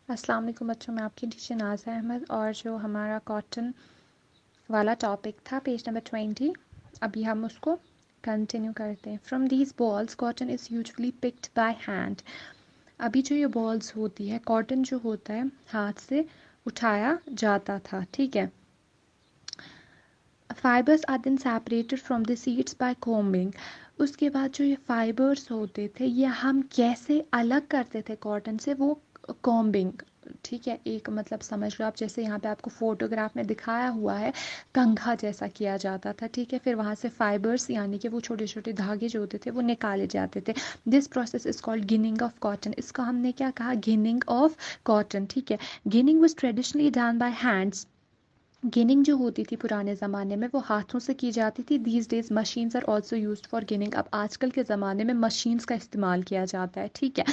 अस्सलाम वालेकुम बच्चों, मैं आपकी टीचर नाज़ा अहमद। और जो हमारा कॉटन वाला टॉपिक था पेज नंबर 20, अभी हम उसको कंटिन्यू करते हैं। From these balls cotton is usually picked by hand. अभी जो ये बॉल्स होती है, कॉटन जो होता है हाथ से उठाया जाता था, ठीक है। Fibres are then separated from the seeds by combing. उसके बाद जो ये फाइबर्स होते थे ये हम कैसे अलग करते थे कॉटन से, वो कॉम्बिंग, ठीक है। एक मतलब समझ लो आप, जैसे यहाँ पे आपको फोटोग्राफ में दिखाया हुआ है, कंघा जैसा किया जाता था, ठीक है। फिर वहाँ से फाइबर्स यानी कि वो छोटे छोटे धागे जो होते थे वो निकाले जाते थे। This process is called ginning of cotton. इसका हमने क्या कहा, गिनिंग ऑफ कॉटन, ठीक है। Ginning was traditionally done by hands. Ginning जो होती थी पुराने ज़माने में वो हाथों से की जाती थी। These days machines are also used for ginning. अब आजकल के ज़माने में मशीन्स का इस्तेमाल किया जाता है, ठीक है।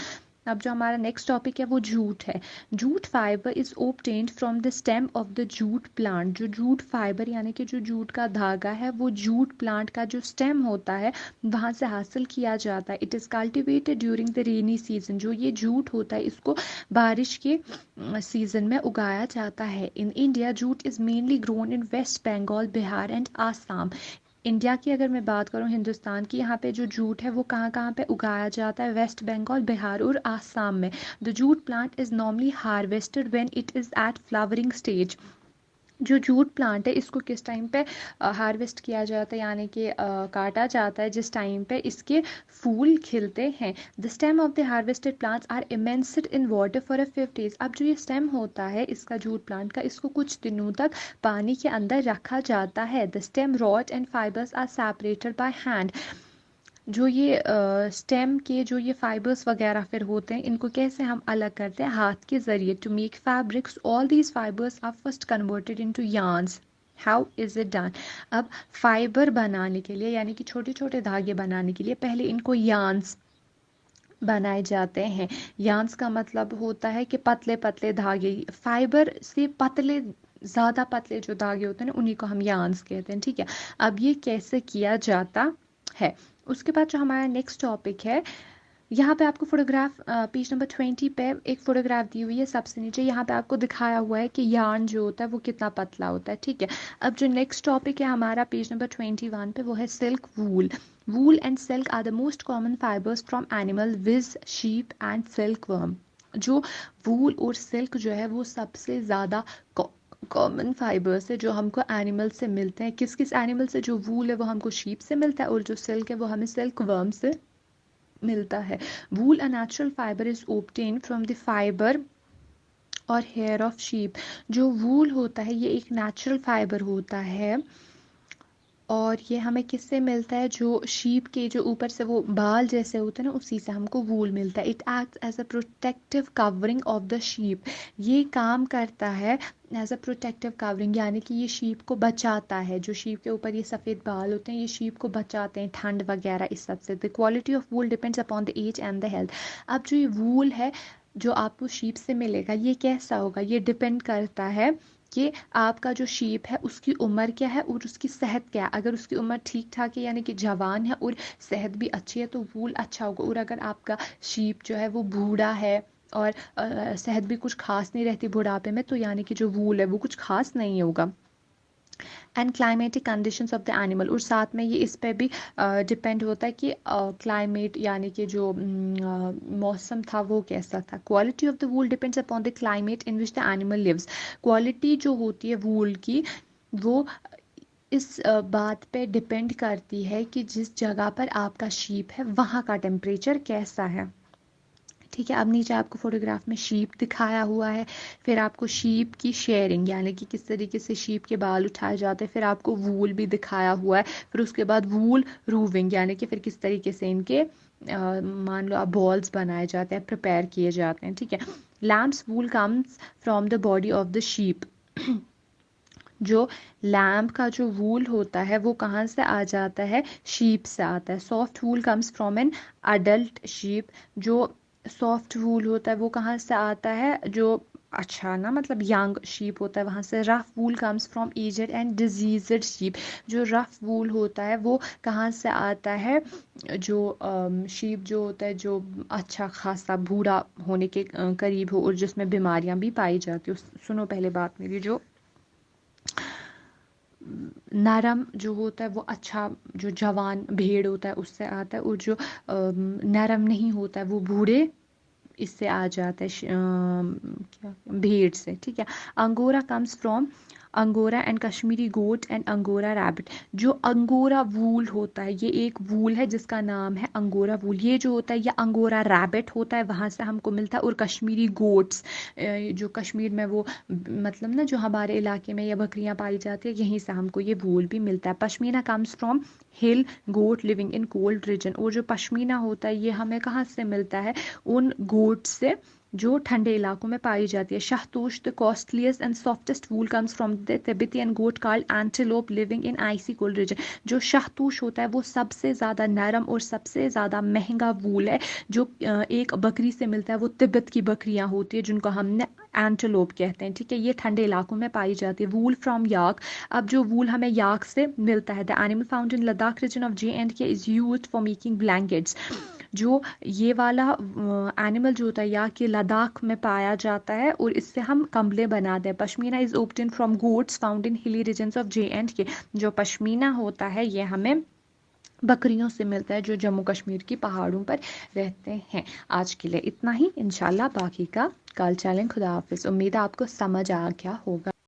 अब जो हमारा नेक्स्ट टॉपिक है वो जूट है। Jute fibre is obtained from the stem of the jute plant. जो जूट फाइबर यानी कि जो जूट का धागा है वो जूट प्लांट का जो स्टेम होता है वहाँ से हासिल किया जाता है। It is cultivated during the rainy season. जो ये जूट होता है इसको बारिश के सीजन में उगाया जाता है। In India jute is mainly grown in West Bengal, Bihar and Assam. India की अगर मैं बात करूं, हिंदुस्तान की, यहाँ पे जो जूट है वो कहाँ कहाँ पे उगाया जाता है, वेस्ट बंगाल, बिहार और आसाम में। The jute plant is normally harvested when it is at flowering stage. जो जूट प्लांट है इसको किस टाइम पे हार्वेस्ट किया जाता है, यानी कि काटा जाता है जिस टाइम पे इसके फूल खिलते हैं। The stem of the harvested plants are immersed in water for 5 days। अब जो ये स्टेम होता है इसका जूट प्लांट का, इसको कुछ दिनों तक पानी के अंदर रखा जाता है। The stem rot and fibres are separated by hand. जो ये स्टेम के जो ये फाइबर्स वगैरह फिर होते हैं इनको कैसे हम अलग करते हैं, हाथ के ज़रिए। To make fabrics all these fibres are first converted into yarns. How is it done. अब फाइबर बनाने के लिए यानी कि छोटे छोटे धागे बनाने के लिए पहले इनको यार्न्स बनाए जाते हैं। यार्न्स का मतलब होता है कि पतले पतले धागे। फाइबर से पतले, ज़्यादा पतले जो धागे होते हैं ना उन्हीं को हम यार्न्स कहते हैं, ठीक है। अब ये कैसे किया जाता है। उसके बाद जो हमारा नेक्स्ट टॉपिक है, यहाँ पे आपको फोटोग्राफ पेज नंबर 20 पे एक फोटोग्राफ दी हुई है सबसे नीचे। यहाँ पे आपको दिखाया हुआ है कि यार्न जो होता है वो कितना पतला होता है, ठीक है। अब जो नेक्स्ट टॉपिक है हमारा पेज नंबर 21 पे वो है silk wool. Wool and silk are the most common fibres from animal viz, sheep and silkworm. जो वूल और सिल्क जो है वो सबसे ज़्यादा कॉमन फाइबर्स है जो हमको एनिमल से मिलते हैं। किस किस एनिमल से, जो वूल है वो हमको शीप से मिलता है और जो सिल्क है वो हमें सिल्क वर्म से मिलता है। Wool a natural fibre is obtained from the fibre और हेयर ऑफ शीप। जो वूल होता है ये एक नेचुरल फाइबर होता है और ये हमें किससे मिलता है, जो शीप के जो ऊपर से वो बाल जैसे होते हैं ना उसी से हमको वूल मिलता है। It acts as a protective covering of the sheep. ये काम करता है एज अ प्रोटेक्टिव कवरिंग, यानी कि ये शीप को बचाता है। जो शीप के ऊपर ये सफ़ेद बाल होते हैं ये शीप को बचाते हैं ठंड वगैरह इस सब से। The quality of wool depends upon the age and the health. अब जो ये वूल है जो आपको शीप से मिलेगा ये कैसा होगा, ये डिपेंड करता है कि आपका जो शीप है उसकी उम्र क्या है और उसकी सेहत क्या है। अगर उसकी उम्र ठीक ठाक है यानी कि जवान है और सेहत भी अच्छी है तो वूल अच्छा होगा। और अगर आपका शीप जो है वो बूढ़ा है और सेहत भी कुछ खास नहीं रहती बुढ़ापे में, तो यानी कि जो वूल है वो कुछ खास नहीं होगा। And climatic conditions of the animal, और साथ में ये इस पे भी डिपेंड होता है कि क्लाइमेट यानी कि जो मौसम था वो कैसा था। Quality of the wool depends upon the climate in which the animal lives. Quality जो होती है वूल की वो इस बात पे डिपेंड करती है कि जिस जगह पर आपका शीप है वहाँ का टेम्परेचर कैसा है, ठीक है। अब नीचे आपको फोटोग्राफ में शीप दिखाया हुआ है, फिर आपको शीप की शेयरिंग यानी कि किस तरीके से शीप के बाल उठाए जाते हैं, फिर आपको वूल भी दिखाया हुआ है, फिर उसके बाद वूल रूविंग यानी कि फिर किस तरीके से इनके मान लो आप बॉल्स बनाए जाते हैं, प्रिपेयर किए जाते हैं, ठीक है। Lamps wool comes from the body of the sheep. जो लैम्प का जो वूल होता है वो कहाँ से आ जाता है, शीप से आता है। Soft wool comes from an adult sheep. जो सॉफ्ट वूल होता है वो कहाँ से आता है, जो अच्छा ना मतलब यंग शीप होता है वहाँ से। Rough wool comes from aged and diseased sheep. जो रफ वूल होता है वो कहाँ से आता है, जो शीप जो होता है जो अच्छा खासा बूढ़ा होने के करीब हो और जिसमें बीमारियां भी पाई जाती हो। सुनो पहले बात मेरी, जो नरम जो होता है वो अच्छा, जो जवान भेड़ होता है उससे आता है, और जो नरम नहीं होता है वो बूढ़े इससे आ जाता है क्या भेड़ से, ठीक है। Angora comes from angora and Kashmiri goat and angora rabbit. जो अंगोरा वूल होता है ये एक वूल है जिसका नाम है अंगोरा वूल। ये जो होता है ये अंगोरा रैबिट होता है, वहाँ से हमको मिलता है। और कश्मीरी गोट्स, जो कश्मीर में वो मतलब ना जो हमारे इलाके में ये बकरियां पाई जाती है यहीं से हमको ये वूल भी मिलता है। Pashmina comes from hill goat living in cold region. और जो पश्मीना होता है ये हमें कहाँ से मिलता है, उन गोट से जो ठंडे इलाकों में पाई जाती है। Shahtoosh the costliest and softest wool comes from the Tibetan goat called antelope living in icy cold region. जो शहतूश होता है वो सबसे ज़्यादा नरम और सबसे ज़्यादा महंगा वूल है जो एक बकरी से मिलता है। वो तिब्बत की बकरियां होती है जिनको हमने एंटीलोप कहते हैं, ठीक है। ये ठंडे इलाकों में पाई जाती है। Wool from yak. अब जो वूल हमें याक से मिलता है, the animal found in Ladakh region of J&K is used for making blankets. जो ये वाला एनिमल जो होता है या कि लद्दाख में पाया जाता है और इससे हम कंबले बनाते हैं। Pashmina is obtain from goats found in hilly regions of J&K। जो पश्मीना होता है ये हमें बकरियों से मिलता है जो जम्मू कश्मीर की पहाड़ों पर रहते हैं। आज के लिए इतना ही, इंशाल्लाह बाकी का कल चलें। खुदा हाफिज। उम्मीद है आपको समझ आ गया होगा।